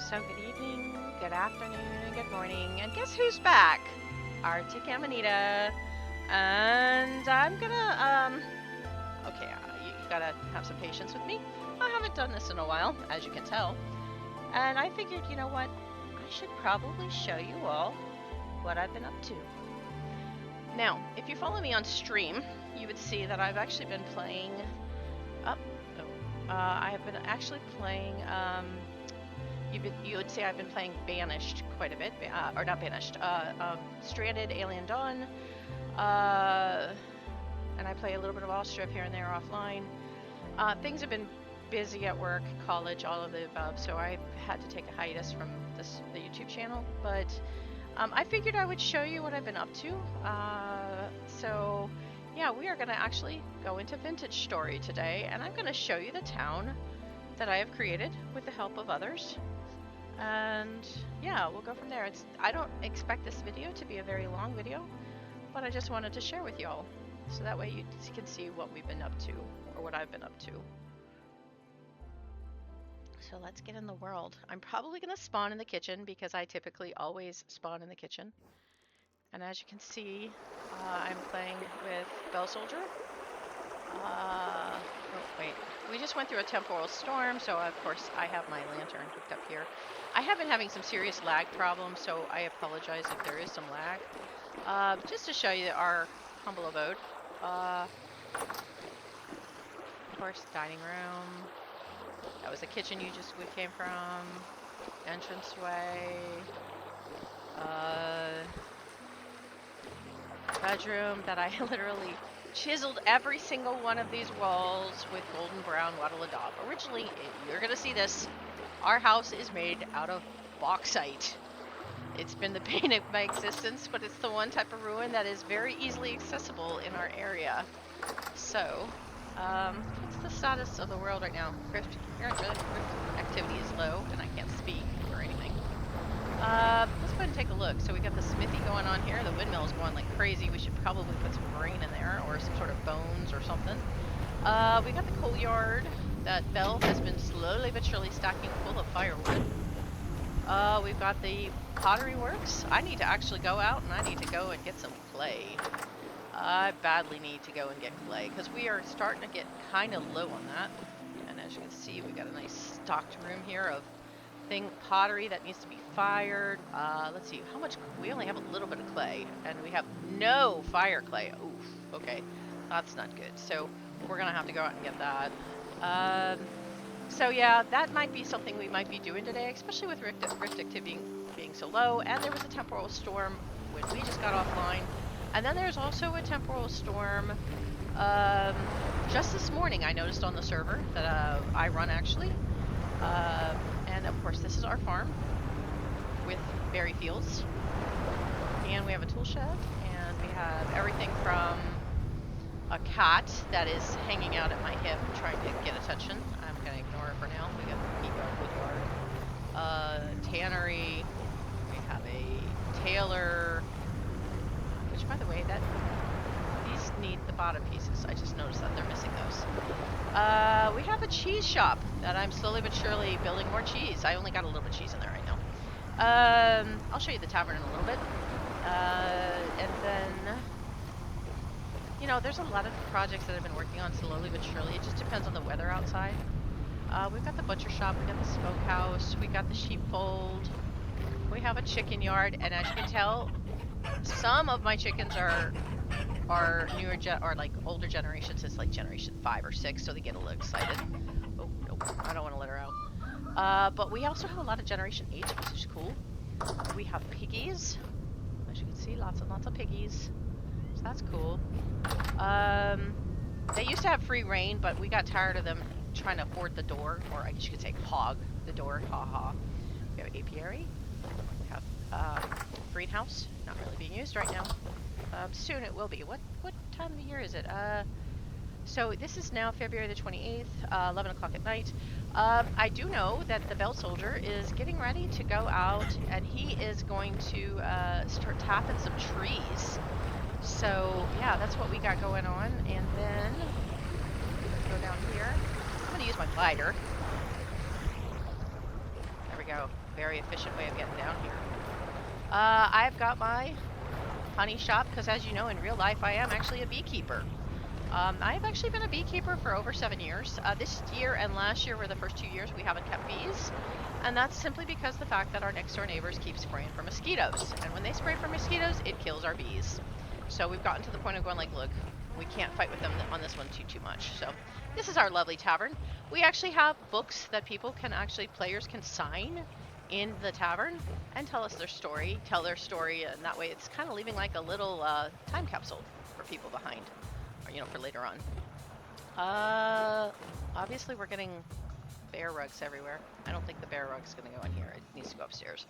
So good evening, good afternoon, good morning, and guess who's back? Arctic Amanita. And I'm gonna, okay, you gotta have some patience with me. I haven't done this in a while, as you can tell. And I figured, you know what? I should probably show you all what I've been up to. Now, if you follow me on stream, you would see that I've actually been playing. I have been actually playing. You would say I've been playing Banished quite a bit, or not Banished. Stranded, Alien Dawn, and I play a little bit of Ostrip here and there offline. Things have been busy at work, college, all of the above, so I've had to take a hiatus from the YouTube channel. But I figured I would show you what I've been up to. So yeah, we are going to actually go into Vintage Story today, and I'm going to show you the town that I have created with the help of others. And yeah, we'll go from there. I don't expect this video to be a very long video, but I just wanted to share with y'all, so that way you can see what we've been up to, or what I've been up to. So let's get in the world. I'm probably going to spawn in the kitchen because I typically always spawn in the kitchen. And as you can see, I'm playing with Bell Soldier. Oh wait, we just went through a temporal storm, so of course I have my lantern hooked up here. I have been having some serious lag problems, so I apologize if there is some lag. Just to show you our humble abode. Of course, dining room. That was the kitchen we came from. Entranceway. Bedroom that I literally chiseled every single one of these walls with golden brown wattle daub. Originally, you're gonna see this, our house is made out of bauxite. It's been the bane of my existence, but it's the one type of ruin that is very easily accessible in our area. So, what's the status of the world right now? Rift activity is low, and I can't speak or anything. Let's go ahead and take a look. So we got the smithy going on here. The windmill is going like crazy. We should probably put some grain in there, or some sort of bones or something. We got the coal yard that Belle has been slowly but surely stacking full of firewood. We've got the pottery works. I need to actually go out, and I need to go and get some clay. I badly need to go and get clay, because we are starting to get kind of low on that. And as you can see, we got a nice stocked room here of pottery that needs to be fired. Let's see, how much, we only have a little bit of clay, and we have no fire clay. Oof, okay, that's not good. So we're gonna have to go out and get that. So yeah, that might be something we might be doing today, especially with rift activity being so low. And there was a temporal storm when we just got offline, and then there's also a temporal storm just this morning. I noticed on the server that I run actually. And of course, this is our farm with berry fields, and we have a tool shed, and we have everything from a cat that is hanging out at my hip trying to get attention. I'm going to ignore it for now. We got the peat yard, tannery, we have a tailor, which by the way, these need the bottom pieces. I just noticed that they're missing those. We have a cheese shop that I'm slowly but surely building more cheese. I only got a little bit of cheese in there right now. I'll show you the tavern in a little bit. And then, you know, there's a lot of projects that I've been working on slowly but surely. It just depends on the weather outside. We've got the butcher shop, we got the smokehouse, we got the sheepfold, we have a chicken yard, and as you can tell, some of my chickens are newer or like older generations. It's like generation 5 or 6, so they get a little excited. Oh nope, I don't want to let her out. But we also have a lot of generation 8, which is cool. We have piggies, as you can see, lots and lots of piggies, so that's cool. They used to have free reign, but we got tired of them trying to hoard the door, or I guess you could say hog the door. Haha. We have apiary. We have greenhouse, not really being used right now. Soon it will be. What time of the year is it? So this is now February the 28th, 11 o'clock at night. I do know that the Bell Soldier is getting ready to go out, and he is going to start tapping some trees. So yeah, that's what we got going on. And then go down here. I'm going to use my glider. There we go. Very efficient way of getting down here. I've got my honey shop because, as you know, in real life, I am actually a beekeeper. I've actually been a beekeeper for over 7 years. This year and last year were the first 2 years we haven't kept bees. And that's simply because the fact that our next door neighbors keep spraying for mosquitoes. And when they spray for mosquitoes, it kills our bees. So we've gotten to the point of going like, look, we can't fight with them on this one too much. So this is our lovely tavern. We actually have books that players can sign in the tavern and tell us their story, and that way it's kind of leaving like a little time capsule for people behind, or, for later on. Obviously we're getting bear rugs everywhere. I don't think the bear rug's gonna go in here. It needs to go upstairs.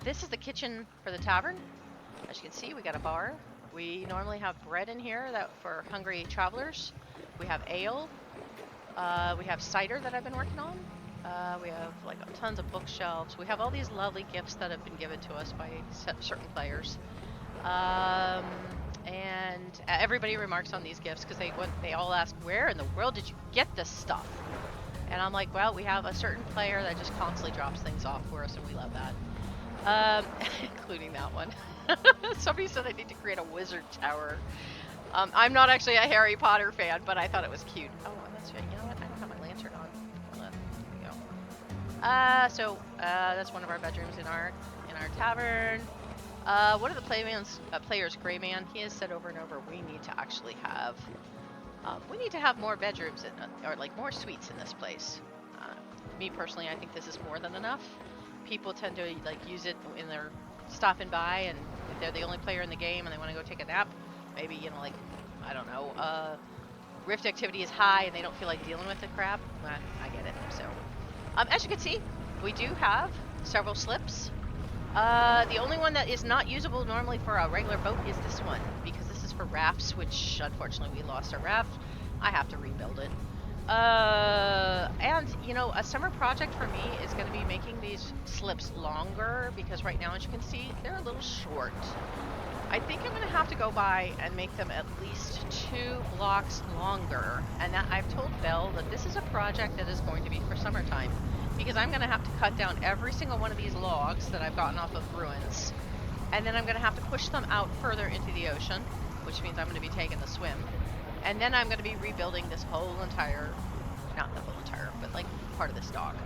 This is the kitchen for the tavern. As you can see, we got a bar. We normally have bread in here for hungry travelers. We have ale. We have cider that I've been working on. We have like tons of bookshelves. We have all these lovely gifts that have been given to us by certain players. And everybody remarks on these gifts because they all ask, where in the world did you get this stuff? And I'm like, well, we have a certain player that just constantly drops things off for us, and we love that. Including that one. Somebody said I need to create a wizard tower. I'm not actually a Harry Potter fan, but I thought it was cute. Oh, that's right. You know what? I don't have my lantern on. Hold on. There we go. So that's one of our bedrooms in our tavern. One of the players, Grayman, he has said over and over, we need to actually have more bedrooms or like more suites in this place. Me personally, I think this is more than enough. People tend to like use it when they're stopping by, and if they're the only player in the game and they want to go take a nap, maybe like I don't know, rift activity is high and they don't feel like dealing with the crap. I get it. So, as you can see, we do have several slips. The only one that is not usable normally for a regular boat is this one, because this is for rafts, which unfortunately we lost our raft. I have to rebuild it. And a summer project for me is going to be making these slips longer, because right now, as you can see, they're a little short. I think I'm going to have to go by and make them at least 2 blocks longer. And I've told Belle that this is a project that is going to be for summertime, because I'm going to have to cut down every single one of these logs that I've gotten off of ruins. And then I'm going to have to push them out further into the ocean, which means I'm going to be taking the swim. And then I'm going to be rebuilding this whole entire, not the whole entire, but like part of this dock.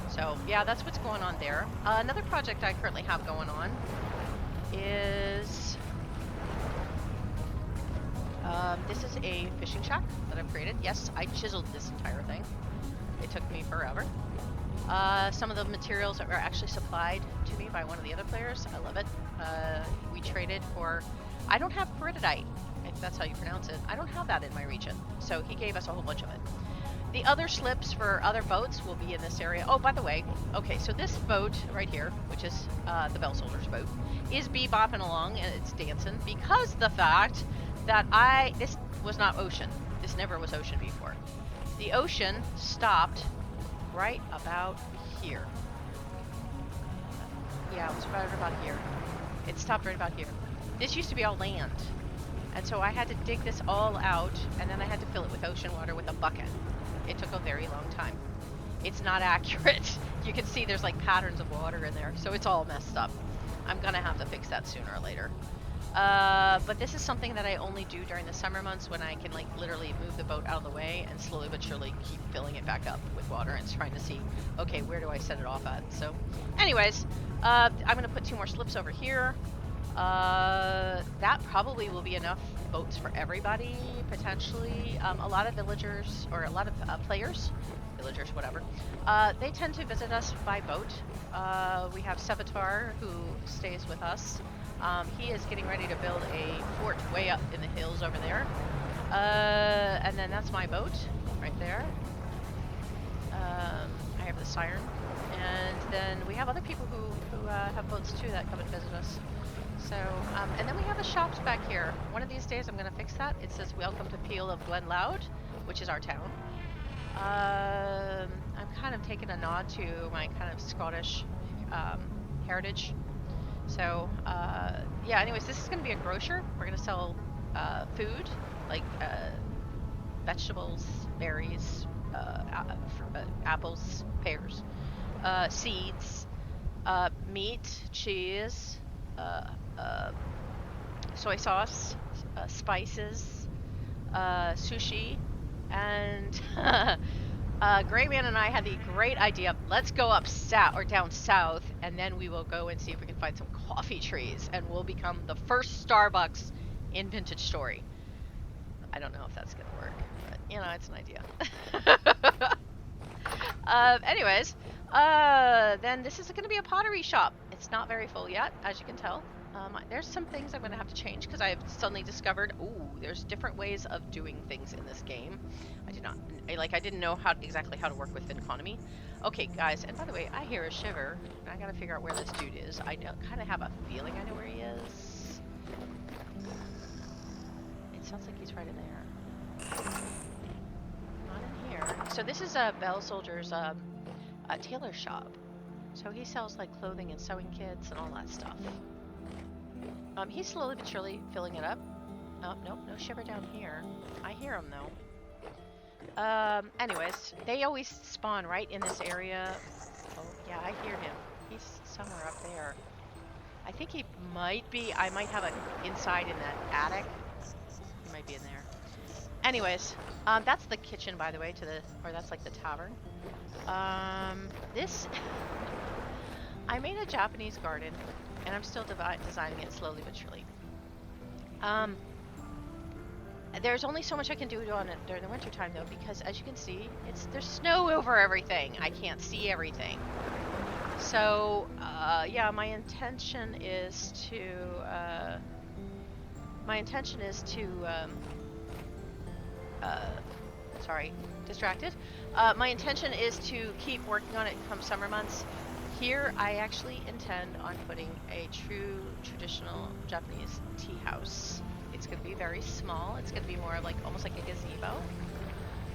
So yeah, that's what's going on there. Another project I currently have going on is, this is a fishing shack that I've created. Yes, I chiseled this entire thing. It took me forever. Some of the materials are actually supplied to me by one of the other players. I love it. We traded for, I don't have peridotite, if that's how you pronounce it. I don't have that in my region, so he gave us a whole bunch of it. The other slips for other boats will be in this area. Oh, by the way, okay, so this boat right here, which is the Bell Soldier's boat, is bebopping along and it's dancing because the fact that this was not ocean. This never was ocean before. The ocean stopped right about here. Yeah, it was right about here. It stopped right about here. This used to be all land. And so I had to dig this all out, and then I had to fill it with ocean water with a bucket. It took a very long time. It's not accurate. You can see there's like patterns of water in there, so it's all messed up. I'm gonna have to fix that sooner or later. But this is something that I only do during the summer months, when I can like literally move the boat out of the way and slowly but surely keep filling it back up with water and trying to see, okay, where do I set it off at? So anyways, I'm gonna put 2 more slips over here. That probably will be enough boats for everybody, potentially. A lot of villagers, or a lot of players, villagers, whatever, they tend to visit us by boat. We have Sevatar, who stays with us. He is getting ready to build a fort way up in the hills over there. And then that's my boat, right there. I have the Siren. And then we have other people who have boats too that come and visit us. So, and then we have the shops back here. One of these days I'm going to fix that. It says, welcome to Peel of Glenloud, which is our town. I'm kind of taking a nod to my kind of Scottish heritage. So, yeah, anyways, this is going to be a grocer. We're going to sell food, like vegetables, berries, apples, pears. seeds, meat, cheese, uh, uh, soy sauce, spices, sushi, and Grayman and I had the great idea. Let's go up south or down south, and then we will go and see if we can find some coffee trees, and we'll become the first Starbucks in Vintage Story. I don't know if that's gonna work, but you know, it's an idea. Anyways, then this is going to be a pottery shop. It's not very full yet, as you can tell. There's some things I'm going to have to change because I've suddenly discovered, ooh, there's different ways of doing things in this game. I didn't know exactly how to work with Economy. Okay, guys, and by the way, I hear a shiver. I got to figure out where this dude is. I kind of have a feeling I know where he is. It sounds like he's right in there. Not in here. So this is a Bell Soldier's a tailor shop. So he sells like clothing and sewing kits and all that stuff. He's slowly but surely filling it up. Oh, nope, no shiver down here. I hear him though. Anyways, they always spawn right in this area. Oh, yeah, I hear him. He's somewhere up there. I think he might be, I might have an inside in that attic. He might be in there. Anyways, that's the kitchen, by the way, or that's like the tavern. This, I made a Japanese garden, and I'm still designing it slowly but surely. There's only so much I can do on it during the winter time, though, because as you can see, there's snow over everything. I can't see everything. So, yeah, my intention is to, sorry, distracted. My intention is to keep working on it come summer months. Here, I actually intend on putting a true traditional Japanese tea house. It's going to be very small. It's going to be more like almost like a gazebo.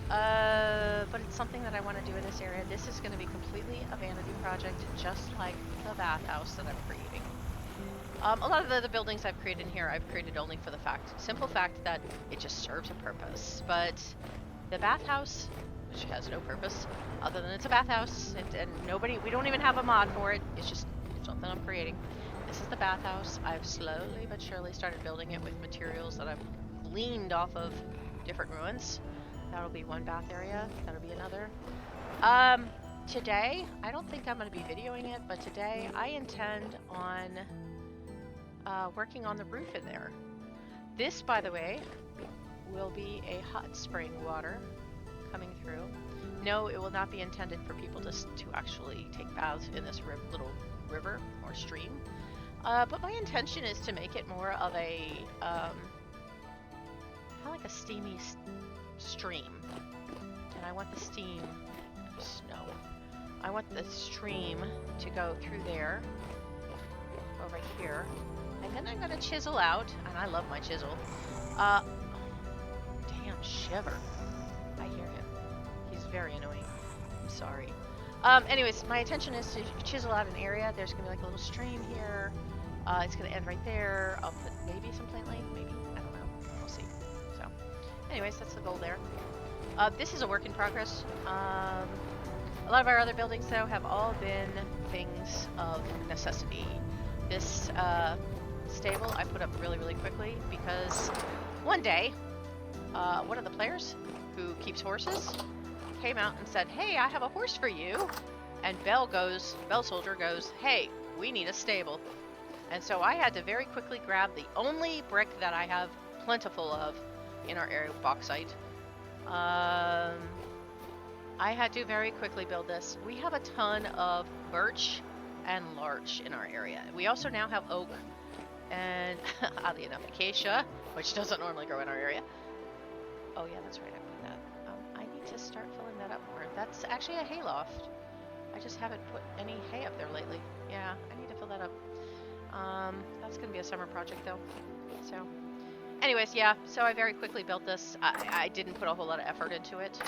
But it's something that I want to do in this area. This is going to be completely a vanity project, just like the bathhouse that I'm creating. A lot of the buildings I've created in here, I've created only for the simple fact that it just serves a purpose. But the bathhouse, which has no purpose other than it's a bathhouse, and we don't even have a mod for it. It's just something I'm creating. This is the bathhouse. I've slowly but surely started building it with materials that I've gleaned off of different ruins. That'll be one bath area. That'll be another. Today, I don't think I'm going to be videoing it, but today I intend on working on the roof in there. This, by the way, will be a hot spring water coming through. No, it will not be intended for people to actually take baths in this little river or stream. But my intention is to make it more of a, kind of like a steamy stream. And I want the steam, snow. I want the stream to go through there, over here. And then I'm gonna chisel out, and I love my chisel. Damn shiver. I hear him. He's very annoying. I'm sorry. Anyways, my intention is to chisel out an area. There's gonna be like a little stream here. It's gonna end right there. I'll put maybe some plant life, maybe. I don't know. We'll see. So, anyways, that's the goal there. This is a work in progress. A lot of our other buildings, though, have all been things of necessity. This stable I put up really, really quickly because one day, one of the players who keeps horses came out and said, "Hey, I have a horse for you." And Bell Soldier goes, "Hey, we need a stable." And so I had to very quickly grab the only brick that I have plentiful of in our area, bauxite. I had to very quickly build this. We have a ton of birch and larch in our area. We also now have oak and, oddly enough, acacia, which doesn't normally grow in our area. Oh yeah, that's right, I put that. I need to start filling that up more. That's actually a hayloft. I just haven't put any hay up there lately. Yeah, I need to fill that up. That's gonna be a summer project though. So, anyways, yeah, so I very quickly built this. I didn't put a whole lot of effort into it.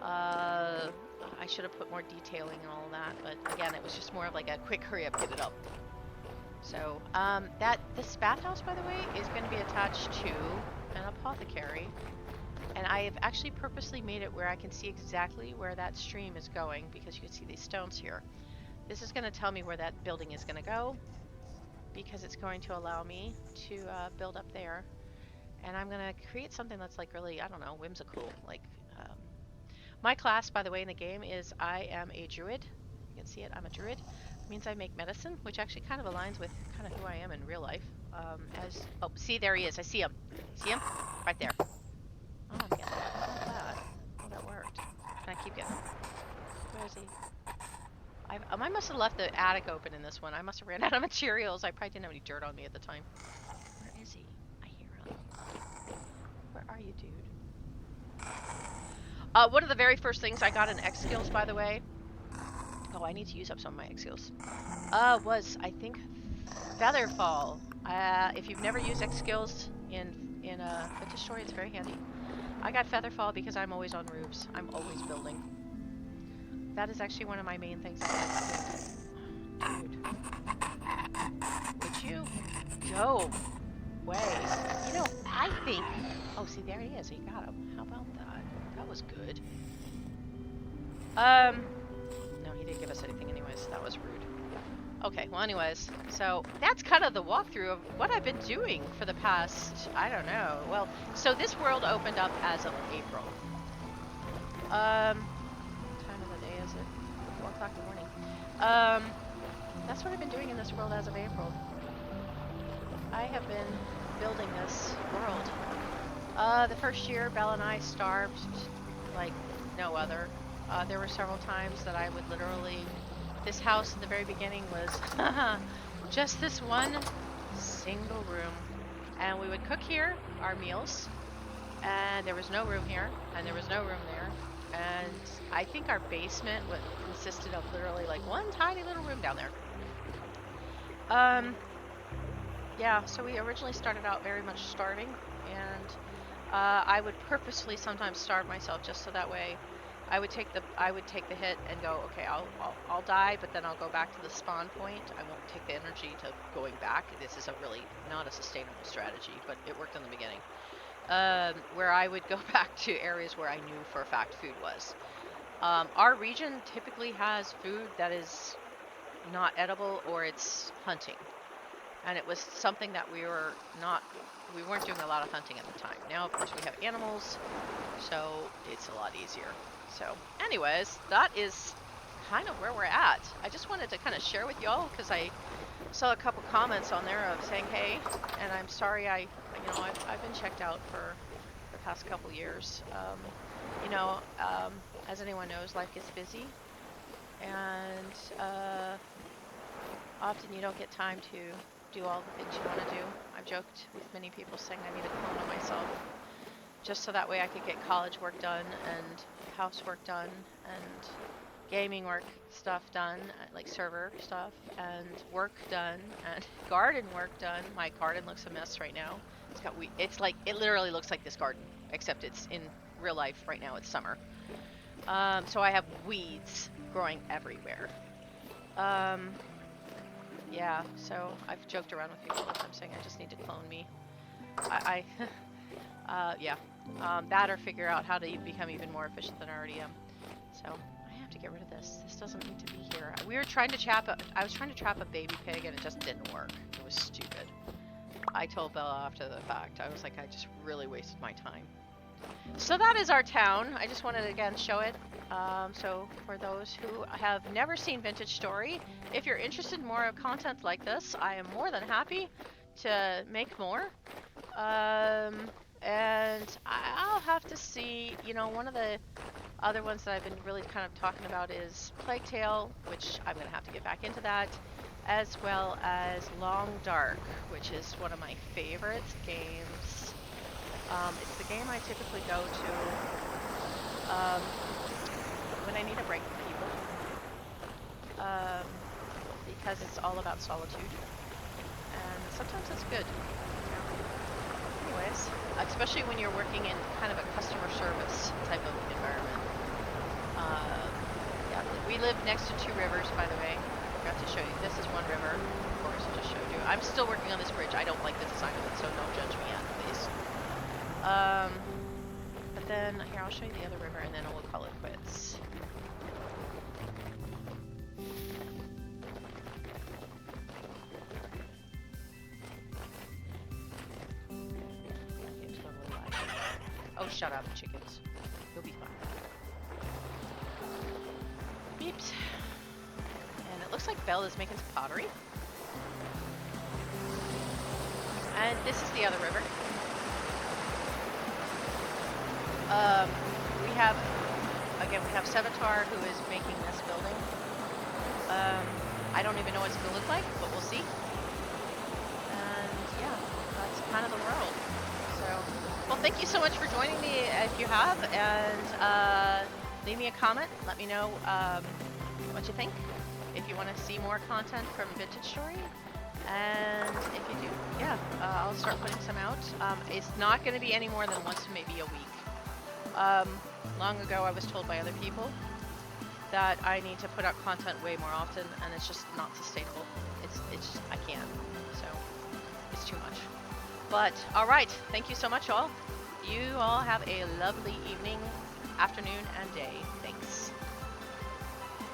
I should have put more detailing and all that, but again, it was just more of like a quick hurry up, get it up. So, this bathhouse, by the way, is going to be attached to an apothecary. And I have actually purposely made it where I can see exactly where that stream is going, because you can see these stones here. This is going to tell me where that building is going to go, because it's going to allow me to build up there. And I'm going to create something that's like really, I don't know, whimsical. Like, my class, by the way, in the game is I am a druid. You can see it, I'm a druid. It means I make medicine, which actually kind of aligns with kind of who I am in real life. Oh, see, there he is. I see him. See him? Right there. Oh, I'm getting him. How about that? Oh, that worked. Can I keep getting him? Where is he? I must have left the attic open in this one. I must have ran out of materials. I probably didn't have any dirt on me at the time. Where is he? I hear him. Where are you, dude? One of the very first things I got in X skills, by the way. Oh, I need to use up some of my X skills. Was, I think, Featherfall. If you've never used X skills in a Vintage Story, it's very handy. I got Featherfall because I'm always on roofs. I'm always building. That is actually one of my main things I like to do. Dude. Would you go away? You know, I think... Oh, see, there he is. He got him. How about that? That was good. No, he didn't give us anything anyways. That was rude. Okay, well anyways, so that's kind of the walkthrough of what I've been doing for the past, I don't know. Well, so this world opened up as of April. What time of the day is it? 4 o'clock in the morning. That's what I've been doing in this world as of April. I have been building this world. The first year, Belle and I starved like no other. There were several times that I would literally... This house in the very beginning was just this one single room. And we would cook here, our meals, and there was no room here, and there was no room there. And I think our basement consisted of literally like one tiny little room down there. Yeah, so we originally started out very much starving, and I would purposefully sometimes starve myself just so that way I would take the hit and go, okay, I'll die, but then I'll go back to the spawn point. I won't take the energy to going back. This is a really not a sustainable strategy, but it worked in the beginning. Where I would go back to areas where I knew for a fact food was. Our region typically has food that is not edible or it's hunting. And it was something that we weren't doing a lot of hunting at the time. Now, of course, we have animals, so it's a lot easier. So, anyways, that is kind of where we're at. I just wanted to kind of share with y'all because I saw a couple comments on there of saying, hey, and I'm sorry I've been checked out for the past couple years. As anyone knows, life gets busy, and often you don't get time to do all the things you want to do. I've joked with many people saying I need a clone of myself, just so that way I could get college work done and housework done and gaming work stuff done, like server stuff, and work done, and garden work done. My garden looks a mess right now. It literally looks like this garden, except it's in real life right now. It's summer. So I have weeds growing everywhere. Yeah, so I've joked around with people all the time saying I just need to clone me. That or figure out how to become even more efficient than I already am. So I have to get rid of this. This doesn't need to be here. I was trying to trap a baby pig and it just didn't work. It was stupid. I told Bella after the fact. I was like, I just really wasted my time. So that is our town. I just wanted to again show it. So for those who have never seen Vintage Story, if you're interested in more content like this, I am more than happy to make more. And I'll have to see, one of the other ones that I've been really kind of talking about is Plague Tale, which I'm going to have to get back into that, as well as Long Dark, which is one of my favorite games. It's the game I typically go to when I need a break from people, because it's all about solitude, and sometimes it's good. Anyways, especially when you're working in kind of a customer service type of environment. Yeah, we live next to 2 rivers, by the way. I forgot to show you. This is one river, of course, I just showed you. I'm still working on this bridge. I don't like the design of it, so don't judge me yet, please. But then here, I'll show you the other river and then we'll call it quits. Game's going a little laggy. Oh, shut up, chickens. You'll be fine. Beeps. And it looks like Belle is making some pottery. And this is the other river. We have Sevatar who is making this building. I don't even know what it's going to look like, but we'll see. And yeah, that's kind of the world. So, well, thank you so much for joining me if you have, and leave me a comment. Let me know what you think. If you want to see more content from Vintage Story. And if you do, yeah, I'll start putting some out. It's not going to be any more than once, maybe a week. Long ago, I was told by other people that I need to put out content way more often, and it's just not sustainable. It's just, I can't. So it's too much. But all right, thank you so much, all. You all have a lovely evening, afternoon, and day. Thanks.